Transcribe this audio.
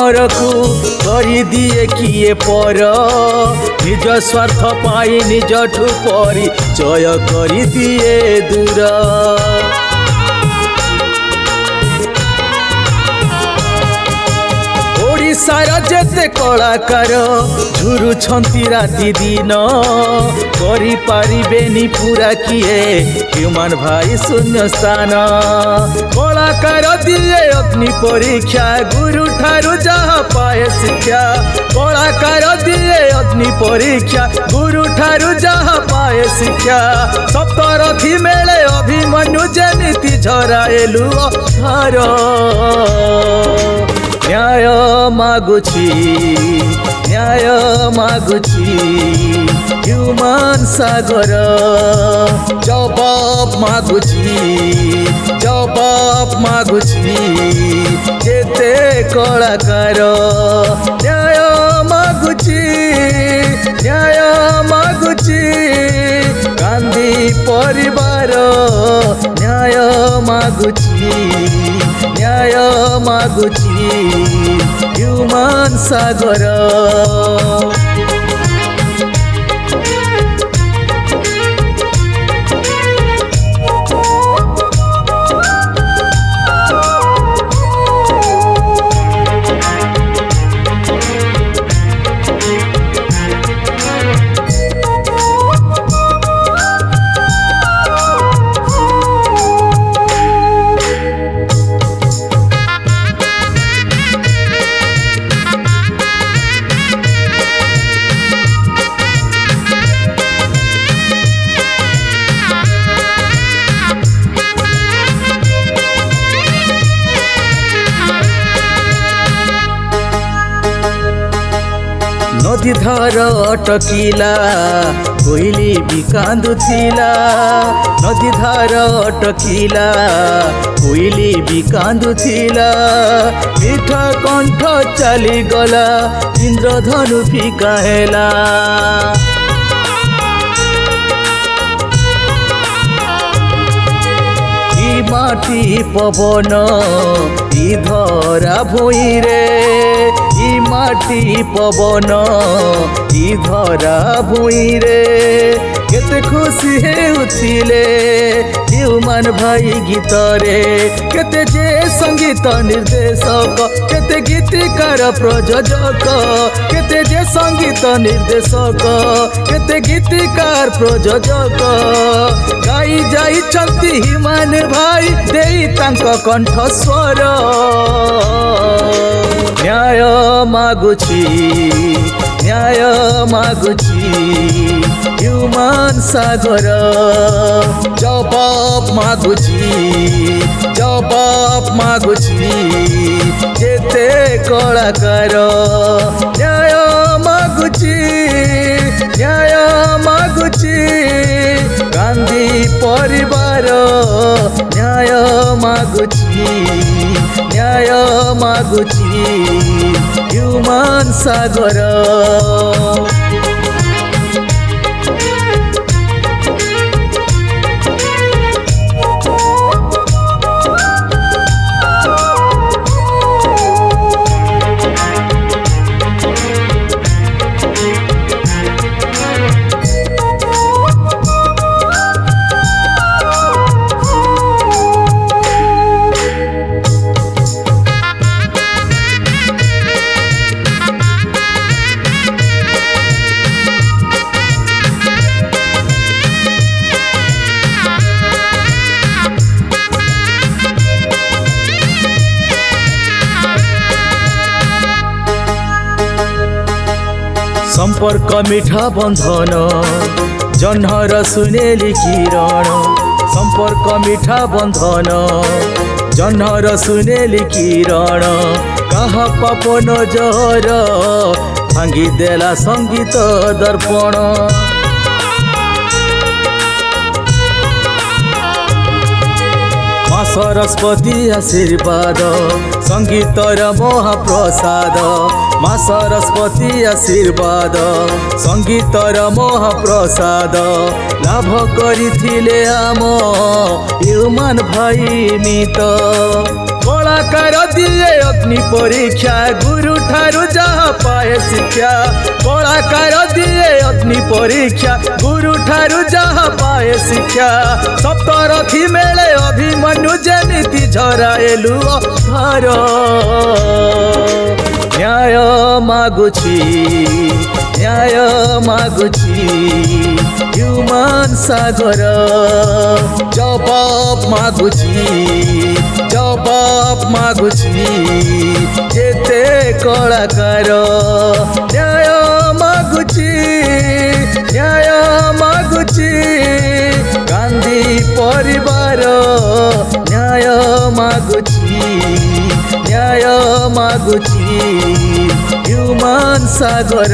अमर को करी दिए किए पर निज स्वार्थ पाई निज ठू परिचय करी दिए दूर ओडिशार जेते कलाकार झुरुछंती राति दिन करी पारिबेनी पूरा किए ह्यूमन भाई शून्य स्थान कलाकार दिए अग्नि परीक्षा गुरु ठारू जहाँ पाए शिक्षा कलाकार दिए अग्नि परीक्षा गुरु ठारू जहाँ पाए शिक्षा सप्तरथी मेले अभिमन्यु जेमिति झराएलु अधार न्याय मागुची ह्यूमन सागर जवाब मागुची जेते कलाकार न्याय मागुची गांधी परिवार न्याय मागुची ह्यूमन सागर नदी धार अटकिला कोइली भी कांदुथिला नदी धार अटकिला कोइली भी कांदुथिला मीठा कंठ चली गला इंद्रधनु फिका हेला माटी पवन ई धरा भूई रे ई माटी पवन ई धरा भूई रे केते खुशी हेउथिले ह्यूमन भाई गीत रे केते जे संगीत निर्देशक केते गीतिकार प्रयोजक केते जे संगीत निर्देशक केते गीतिकार प्रयोजक गाई जाई चलती ह्यूमन भाई देई तांको कंठ स्वर न्याय मागुची ह्यूमन सागर जवाब मागुची जेते कलाकार न्याय मागुची गांधी परिवार न्याय मागुची ह्यूमन सागर संपर्क मीठा बंधन जह्नर सुनेली किरण संपर्क मीठा बंधन जह्नर सुनेली किरण कहा पवन जहर भांगी देला संगीत दर्पण माँ सरस्वती आशीर्वाद संगीतर महाप्रसाद माँ सरस्वती आशीर्वाद संगीतर महाप्रसाद लाभ करिथिले आम ह्यूमन भाई मित कलाकार कलाकार दिए अग्नि परीक्षा गुरु ठारू जहाँ पाए शिक्षा कलाकार दिए अग्नि परीक्षा गुरु ठारू जहाँ पाए शिक्षा सप्तरथी मेले अभिमन्यु जेमिति झराएलु अधार न्याय मागुछि ह्यूमन सागर जवाब मागुछि जेते कलाकार न्याय मागुछि गांधी परिवार न्याय मागुछि ह्यूमन सागर।